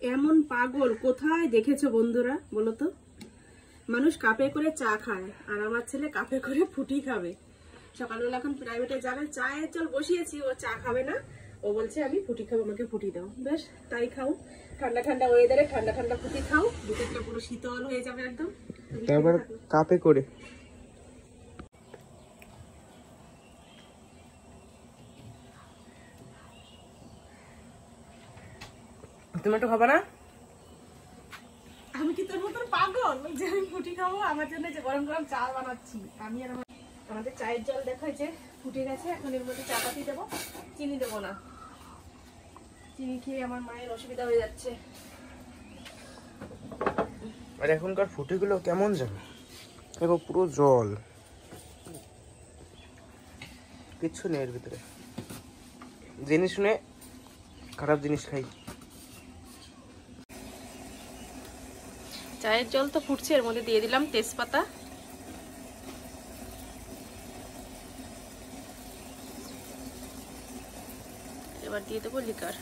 এমন পাগল কোথায় দেখেছো বন্ধুরা বলো তো? মানুষ কাপে করে চা খায় আর আমার ছেলে কাপে করে ফুটি খাবে। সকালবেলা এখন প্রাইভেটে যাবে, চায়ের জল বসিয়েছি, ও চা খাবে না, ও বলছে আমি ফুটি খাবো, আমাকে ফুটি দাও। বেশ তাই খাও, ঠান্ডা ঠান্ডা ওয়েদারে ঠান্ডা ঠান্ডা ফুটি খাও, দুধটা পুরো শীতল হয়ে যাবে একদম। তারপর কাপে করে তুমি একটু খাবা না? আমি কি তোর মতন পাগল যে আমি ফুটি খাবো? আমার জন্য যে গরম গরম চা বানাচ্ছি আমি আর আমাদের চায়ের জল দেখা যে ফুটে গেছে, এখন এর মধ্যে চা পাতি দেবো, চিনি দেবো না, চিনি খেয়ে আমার মায়ের অসুবিধা হয়ে যাচ্ছে। আর এখনকার ফুটিগুলো কেমন জানো, দেখো পুরো জল, কিচ্ছু নেই এর ভিতরে। জেনে শুনে খারাপ জিনিস খাই। চায়ের জল তো ফুটছে, এর মধ্যে দিয়ে দিলাম তেজপাতা, এবার দিয়ে দেবো লিকার।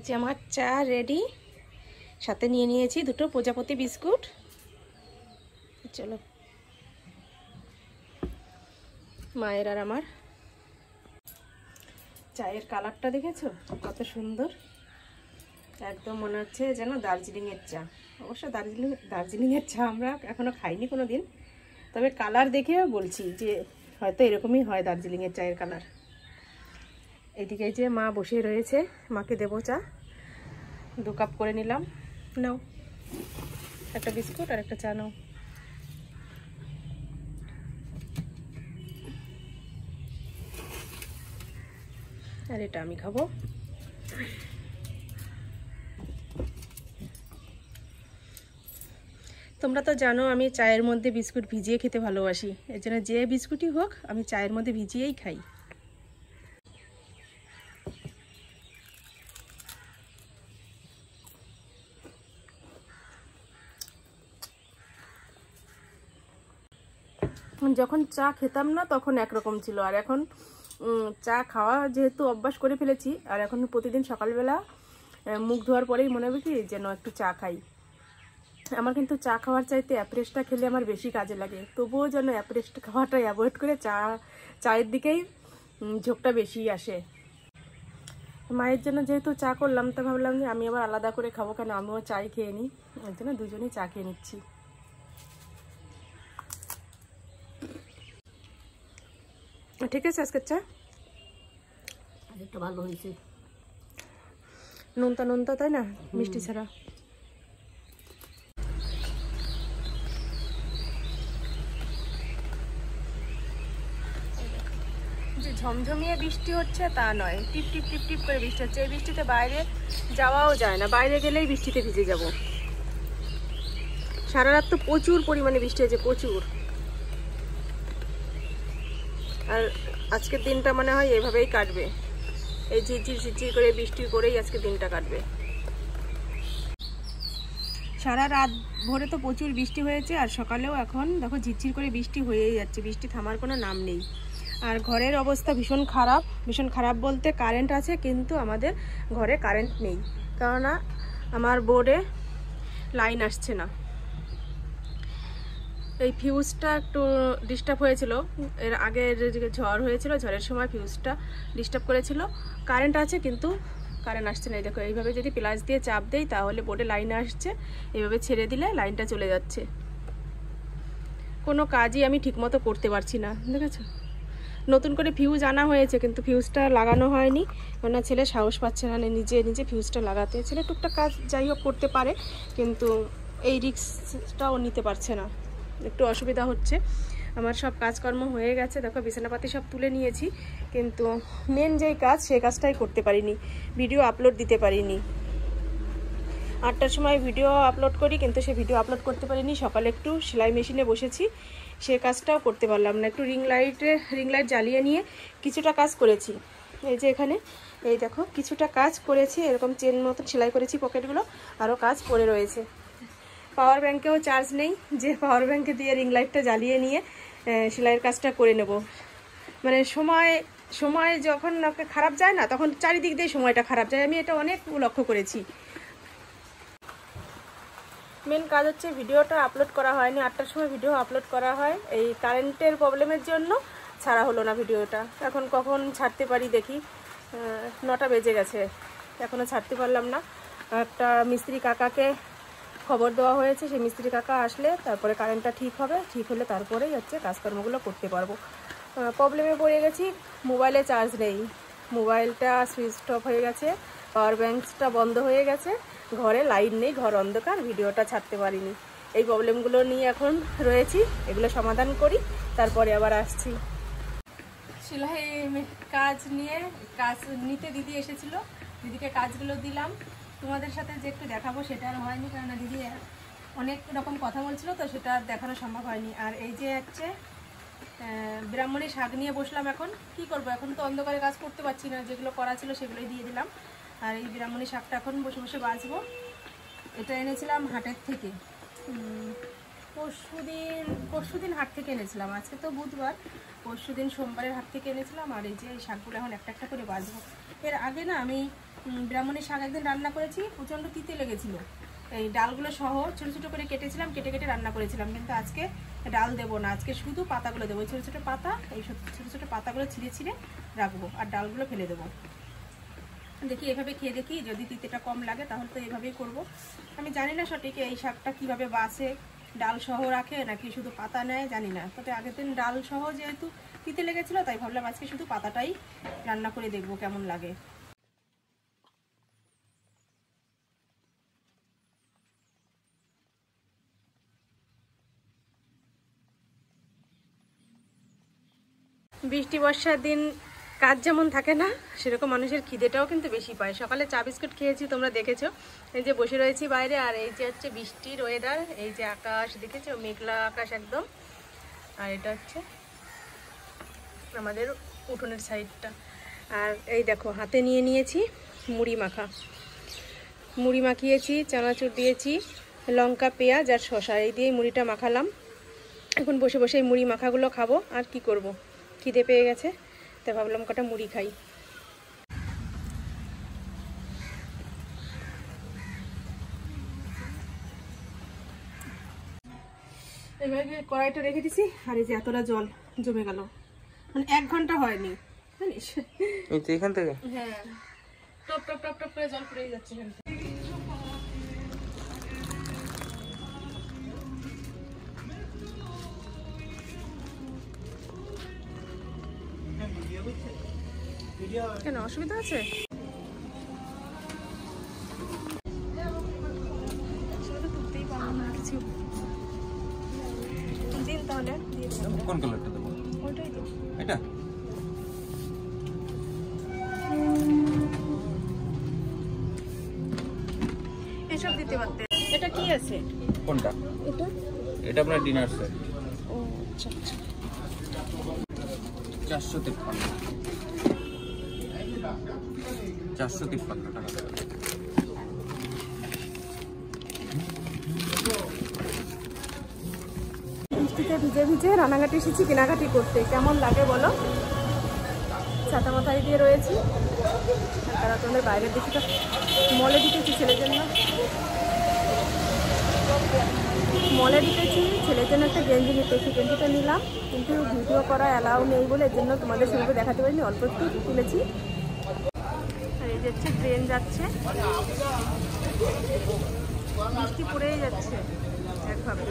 যে আমার চা রেডি, সাথে নিয়ে নিয়েছি দুটো প্রজাপতি বিস্কুট। চলো মায়ের আর আমার চায়ের কালারটা দেখেছো কত সুন্দর, একদম মনে হচ্ছে যেন দার্জিলিংয়ের চা। অবশ্য দার্জিলিংয়ের চা আমরা এখনো খাইনি কোনো দিন, তবে কালার দেখে বলছি যে হয়তো এরকমই হয় দার্জিলিংয়ের চায়ের কালার। এদিকে যে মা বসে রয়েছে, মাকে দেবো চা, 2 কাপ করে নিলাম। নাও একটা বিস্কুট আর একটা চা নাও। আর এটা আমি খাবো। তোমরা তো জানো আমি চায়ের মধ্যে বিস্কুট ভিজিয়ে খেতে ভালোবাসি, এর জন্য যে বিস্কুটই হোক আমি চায়ের মধ্যে ভিজিয়েই খাই। যখন চা খেতাম না তখন একরকম ছিল, আর এখন চা খাওয়া যেহেতু অভ্যাস করে ফেলেছি, আর এখন প্রতিদিন সকালবেলা মুখ ধোয়ার পরেই মনে হবে কি যেন একটু চা খাই। আমার কিন্তু চা খাওয়ার চাইতে অ্যাপ্রেসটা খেলে আমার বেশি কাজে লাগে, তবুও যেন অ্যাপ্রেসটা খাওয়াটা অ্যাভয়েড করে চায়ের দিকেই ঝোঁকটা বেশি আসে। মায়ের জন্য যেহেতু চা করলাম, তা ভাবলাম যে আমি আবার আলাদা করে খাবো, কেন আমিও চাই খেয়ে নিই, এর জন্য দুজনেই চা খেয়ে নিচ্ছি। ঠিক আছে আজকের চা একটা ভালো হয়েছে, নোনতা নোনতা তাই না, মিষ্টি ছাড়া। যে ঝমঝমিয়ে বৃষ্টি হচ্ছে তা নয়, টিপ টিপ টিপ টিপ করে বৃষ্টি হচ্ছে। এই বৃষ্টিতে বাইরে যাওয়াও যায় না, বাইরে গেলেই বৃষ্টিতে ভিজে যাব। সারা রাত তো প্রচুর পরিমাণে বৃষ্টি হয়েছে, প্রচুর। আর আজকের দিনটা মনে হয় এভাবেই কাটবে, এই ঝিরঝির ঝিরঝির করে বৃষ্টি করেই আজকে দিনটা কাটবে। সারা রাত ভোরে তো প্রচুর বৃষ্টি হয়েছে, আর সকালেও এখন দেখো ঝিরঝির করে বৃষ্টি হয়েই যাচ্ছে, বৃষ্টি থামার কোনো নাম নেই। আর ঘরের অবস্থা ভীষণ খারাপ, ভীষণ খারাপ বলতে কারেন্ট আছে কিন্তু আমাদের ঘরে কারেন্ট নেই, কেননা আমার বোর্ডে লাইন আসছে না। এই ফিউজটা একটু ডিস্টার্ব হয়েছিল, এর আগে ঝড় হয়েছিল, ঝড়ের সময় ফিউজটা ডিস্টার্ব করেছিল। কারেন্ট আছে কিন্তু কারেন্ট আসছে না। এই দেখো, এইভাবে যদি প্লাস দিয়ে চাপ দেই তাহলে বোর্ডে লাইন আসছে, এইভাবে ছেড়ে দিলে লাইনটা চলে যাচ্ছে। কোনো কাজই আমি ঠিকমতো করতে পারছি না, দেখেছো। নতুন করে ফিউজ আনা হয়েছে কিন্তু ফিউজটা লাগানো হয়নি, কেননা ছেলে সাহস পাচ্ছে না নিজে নিজে ফিউজটা লাগাতে। ছেলে টুকটাক কাজ যাই হোক করতে পারে, কিন্তু এই রিস্কটাও নিতে পারছে না, একটু অসুবিধা হচ্ছে। আমার সব কাজকর্ম হয়ে গেছে, দেখো বিছানাপাতি সব তুলে নিয়েছি, কিন্তু মেন যেই কাজ সেই কাজটাই করতে পারিনি, ভিডিও আপলোড দিতে পারিনি। 8টার সময় ভিডিও আপলোড করি, কিন্তু সে ভিডিও আপলোড করতে পারিনি। সকালে একটু সেলাই মেশিনে বসেছি, সে কাজটাও করতে পারলাম না। একটু রিং লাইট জ্বালিয়ে নিয়ে কিছুটা কাজ করেছি। এই যে এখানে এই দেখো কিছুটা কাজ করেছি, এরকম চেন মতো সেলাই করেছি পকেটগুলো, আরও কাজ পড়ে রয়েছে। পাওয়ার ব্যাঙ্কেও চার্জ নেই যে পাওয়ার ব্যাঙ্কে দিয়ে রিং লাইটটা জ্বালিয়ে নিয়ে সেলাইয়ের কাজটা করে নেব। মানে সময় যখন খারাপ যায় না, তখন চারিদিক দিয়ে সময়টা খারাপ যায়, আমি এটা অনেক লক্ষ্য করেছি। মেন কাজ হচ্ছে ভিডিওটা আপলোড করা হয়নি, 8টার সময় ভিডিও আপলোড করা হয়, এই কারেন্টের প্রবলেমের জন্য ছাড়া হলো না ভিডিওটা। এখন কখন ছাড়তে পারি দেখি, 9টা বেজে গেছে, এখনও ছাড়তে পারলাম না। একটা মিস্ত্রি কাকাকে খবর দেওয়া হয়েছে, সেই মিস্ত্রি কাকা আসলে তারপরে কারেন্টটা ঠিক হবে, ঠিক হলে তারপরেই হচ্ছে কাজকর্মগুলো করতে পারবো। প্রবলেমে পড়ে গেছি, মোবাইলে চার্জ নেই, মোবাইলটা সুইচ অফ হয়ে গেছে, পাওয়ার ব্যাঙ্কটা বন্ধ হয়ে গেছে, ঘরে লাইট নেই, ঘর অন্ধকার, ভিডিওটা ছাড়তে পারিনি। এই প্রবলেমগুলো নিয়ে এখন রয়েছি, এগুলো সমাধান করি, তারপরে আবার আসছি। সেলাই কাজ নিতে দিদি এসেছিল, দিদিকে কাজগুলো দিলাম, তোমাদের সাথে যে একটু দেখাবো সেটা আর হয়নি, কারণ দিদি অনেক রকম কথা বলছিল, তো সেটা আর দেখানো সম্ভব হয়নি। আর এই যে হচ্ছে ব্রাহ্মণী শাক নিয়ে বসলাম। এখন কি করব, এখন তো অন্ধকারে কাজ করতে পারছি না, যেগুলো করা ছিল সেগুলোই দিয়ে দিলাম। আর এই ব্রাহ্মণী শাকটা এখন বসে বসে বাছবো। এটা এনেছিলাম হাটের থেকে, পরশুদিন হাট থেকে এনেছিলাম, আজকে তো বুধবার, পরশুদিন সোমবারের হাট থেকে এনেছিলাম। আর এই যে এই শাকগুলো এখন একটা একটা করে বাছবো। এর আগে না আমি ব্রাহ্মণী শাক একদিন রান্না করেছি, প্রচণ্ড তিতে লেগেছিলো, এই ডালগুলো সহ ছোটো ছোটো করে কেটেছিলাম, কেটে রান্না করেছিলাম। কিন্তু আজকে ডাল দেবো না, আজকে শুধু পাতাগুলো দেবো, ছোটো ছোটো পাতা, এই ছোটো ছোটো পাতাগুলো ছিঁড়ে রাখবো, আর ডালগুলো ফেলে দেবো। দেখি এভাবে খেয়ে দেখি, যদি তিতেটা কম লাগে তাহলে তো এভাবেই করব। আমি জানি না সঠিক এই শাকটা কীভাবে বাছে, ডাল সহ রাখে নাকি শুধু পাতা নেয় জানি না, তবে আগের দিন ডাল সহ যেহেতু তিতে লেগেছিলো তাই ভাবলাম আজকে শুধু পাতাটাই রান্না করে দেখবো কেমন লাগে। বৃষ্টি বর্ষার দিন কাজ যেমন থাকে না, সেরকম মানুষের খিদেটাও কিন্তু বেশি পায়। সকালে চা বিস্কুট খেয়েছি, তোমরা দেখেছো, এই যে বসে রয়েছি বাইরে, আর এই যে হচ্ছে বৃষ্টির ওয়েদার, এই যে আকাশ দেখেছো, মেঘলা আকাশ একদম। আর এটা হচ্ছে আমাদের উঠোনের সাইডটা। আর এই দেখো হাতে নিয়ে নিয়েছি মুড়ি মাখিয়েছি, চানাচুর দিয়েছি, লঙ্কা, পেঁয়াজ আর শসা, এই দিয়ে মুড়িটা মাখালাম। এখন বসে বসে এই মুড়ি মাখাগুলো খাবো, আর কি করব, খিদে পেয়ে গেছে, তাই ভাবলাম কটা মুড়ি খাই। এভাবে কড়াইটা রেখে দিছি, আর এই যে এতটা জল জমে গেল, মানে 1 ঘন্টা হয়নি জানিস, এখান থেকে হ্যাঁ টপ টপ টপ টপ করে জল পড়ে যাচ্ছে এখান থেকে। কেন অসুবিধা আছে? তুলতেই পারবো না কিছু, দিন তাহলে দিয়ে দেবো। কোন কালারটা দেবো? ওইটাই তো, এটা এসব দিতে পারতে। এটা কি আছে? কোনটা? এটা এটা আপনার ডিনার সেট। ও আচ্ছা আচ্ছা, 453 টাকা। বৃষ্টিতে ভিজে ভিজে রানাঘাটে এসেছি কেনাকাটি করতে, কেমন লাগে বলো? ছাতা মাথায় দিয়ে রয়েছি, তারা তোমাদের বাইরের দিকে তো মলে দিতেছি ছেলের জন্য, মলে ঢুকেছি, ছেলের জন্য একটা গেঞ্জি নিতে, সেই গেঞ্জিটা নিলাম, কিন্তু ভিডিও করা অ্যালাউ নেই বলে এর জন্য তোমাদের সঙ্গে দেখাতে পারিনি, অল্প একটু তুলেছি। আর এই যাচ্ছে ট্রেন যাচ্ছে, বৃষ্টি পড়েই যাচ্ছে একভাবে।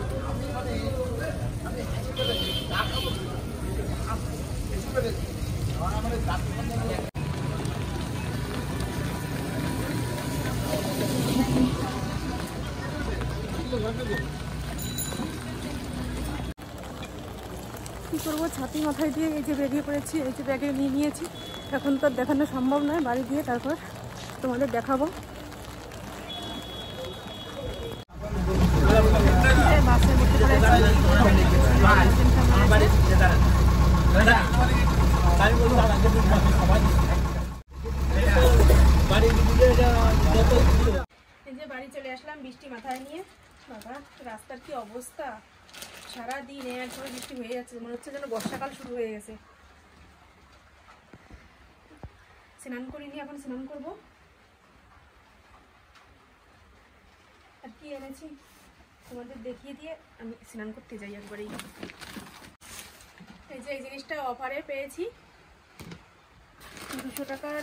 কী করবো, ছাতি মাথায় দিয়ে এই যে বেরিয়ে পড়েছি, এই যে ব্যাগে নিয়ে নিয়েছি। এখন তো দেখানো সম্ভব নয়, বাড়ি গিয়ে তারপর তোমাদের দেখাবো। বাসের মধ্যে এই যে বাড়ি চলে আসলাম বৃষ্টি মাথায় নিয়ে। বাবা, রাস্তার কি অবস্থা, সারাদিন একভাবে বৃষ্টি হয়ে যাচ্ছে, মনে হচ্ছে যেন বর্ষাকাল শুরু হয়ে গেছে। স্নান করিনি, এখন স্নান করবো। আর কি এনেছি তোমাদের দেখিয়ে দিয়ে আমি স্নান করতে যাই একবারেই। এই যে এই জিনিসটা অফারে পেয়েছি, 200 টাকার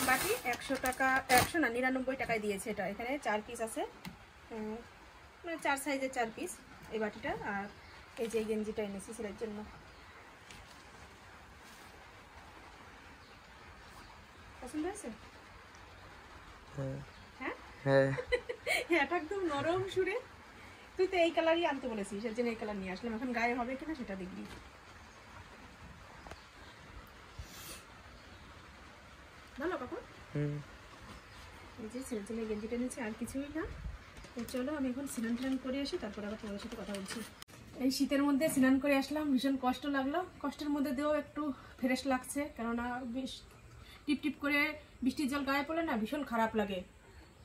বাটি 100 টাকা, 100 না 99 টাকায় দিয়েছে এটা। এখানে 4 পিস আছে, মানে 4 সাইজের 4 পিস এই বাটিটা। আর এই যে গেঞ্জিটা এনেছি ছেলের জন্য। পছন্দ হয়েছে? হ্যাঁ হ্যাঁ, এটা একদম নরম সুরে। তুই তো এই কালারই আনতে বলেছিস, এর জন্য এই কালার নিয়ে আসলাম। এখন গায়ে হবে কিনা সেটা দেখবি। ভালো কাপড়। এই যে ছেলের জন্য গেঞ্জিটা নিয়েছি, আর কিছুই না। তো চলো আমি এখন স্নান টান করে আসি, তারপর আবার তোমাদের সাথে কথা বলছি। এই শীতের মধ্যে স্নান করে আসলাম, ভীষণ কষ্ট লাগলো। কষ্টের মধ্যে দিয়েও একটু ফ্রেশ লাগছে, কেননা বেশ টিপ টিপ করে বৃষ্টির জল গায়ে পড়লে না ভীষণ খারাপ লাগে।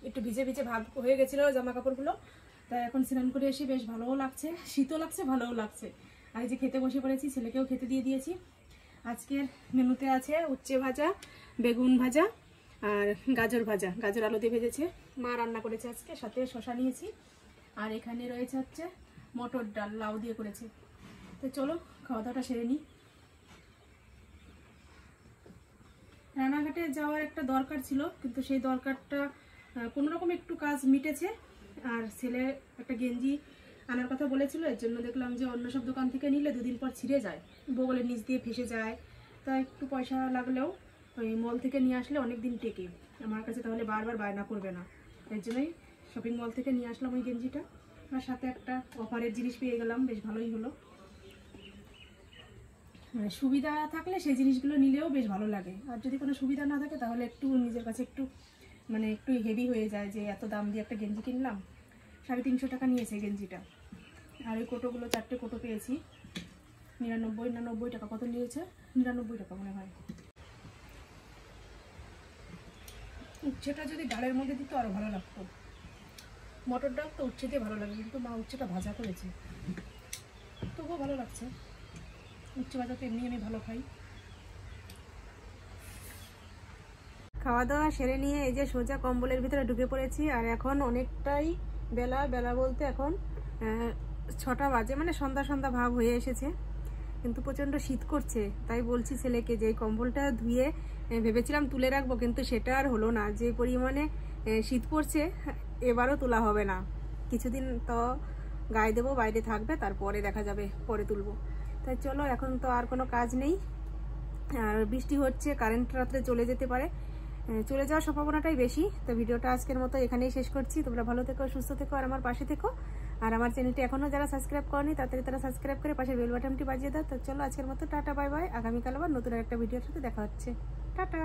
একটু ভিজে ভিজে ভাব হয়ে গেছিলো জামা কাপড়গুলো, তাই এখন স্নান করে এসে বেশ ভালোও লাগছে, শীতও লাগছে, ভালোও লাগছে। আর এই যে খেতে বসে পড়েছি, ছেলেকেও খেতে দিয়ে দিয়েছি। আজকের মেনুতে আছে উচ্ছে ভাজা, বেগুন ভাজা আর গাজর ভাজা, গাজর আলু দিয়ে ভেজেছে মা, রান্না করেছে আজকে। সাথে শশা নিয়েছি, আর এখানে রয়েছে হচ্ছে মটর ডাল, লাউ দিয়ে করেছে। তো চলো খাওয়া দাওয়াটা সেরে নিই। রানাঘাটে যাওয়ার একটা দরকার ছিল, কিন্তু সেই দরকারটা কোনোরকম একটু কাজ মিটেছে। আর ছেলে একটা গেঞ্জি আনার কথা বলেছিল, এর জন্য দেখলাম যে অন্য সব দোকান থেকে নিলে 2 দিন পর ছিঁড়ে যায়, বগলের নিচ দিয়ে ফেসে যায়। তাই একটু পয়সা লাগলেও ওই মল থেকে নিয়ে আসলে অনেক দিন টেকে আমার কাছে, তাহলে বারবার বায়না করবে না। এর জন্যই শপিং মল থেকে নিয়ে আসলাম ওই গেঞ্জিটা। আর সাথে একটা অফারের জিনিস পেয়ে গেলাম, বেশ ভালোই হলো। মানে সুবিধা থাকলে সেই জিনিসগুলো নিলেও বেশ ভালো লাগে, আর যদি কোনো সুবিধা না থাকে তাহলে একটু নিজের কাছে একটু মানে একটু হেভি হয়ে যায় যে এত দাম দিয়ে একটা গেঞ্জি কিনলাম। 350 টাকা নিয়েছে গেঞ্জিটা। আর ওই কোটোগুলো 4টে কোটো পেয়েছি 99 টাকা। কত নিয়েছে? 99 টাকা মনে হয়। উচ্ছেটা যদি ডালের মধ্যে দিত আরও ভালো লাগতো। মটর ডাল তো উচ্ছে দিয়ে ভালো লাগে, কিন্তু মা উচ্ছেটা ভাজা করেছে, তবুও ভালো লাগছে। উচ্ছে ভাজা তো এমনি আমি ভালো খাই। খাওয়া দাওয়া সেরে নিয়ে এই যে সোজা কম্বলের ভিতরে ঢুকে পড়েছি। আর এখন অনেকটাই বেলা, বেলা বলতে এখন 6টা বাজে, মানে সন্ধ্যা সন্ধ্যা ভাব হয়ে এসেছে, কিন্তু প্রচণ্ড শীত করছে। তাই বলছি ছেলেকে যে এই কম্বলটা ধুয়ে ভেবেছিলাম তুলে রাখবো, কিন্তু সেটা আর হলো না। যে পরিমাণে শীত পড়ছে এবারও তোলা হবে না, কিছুদিন তো গায়ে দেবো, বাইরে থাকবে, তারপরে দেখা যাবে, পরে তুলবো। তাই চলো, এখন তো আর কোনো কাজ নেই। আর বৃষ্টি হচ্ছে, কারেন্ট রাত্রে চলে যেতে পারে, চলে যাওয়ার সম্ভাবনাটাই বেশি। তো ভিডিওটা আজকের মতো এখানেই শেষ করছি। তোমরা ভালো থেকো, সুস্থ থেকো, আর আমার পাশে থেকো। আর আমার চ্যানেলটি এখনও যারা সাবস্ক্রাইব করেনি তাড়াতাড়ি তারা সাবস্ক্রাইব করে পাশের বেল বাটনটি বাজিয়ে দাও। তো চলো আজকের মতো টাটা, বাই বাই। আগামীকাল আবার নতুন একটা ভিডিওর সাথে দেখা হচ্ছে। টাটা।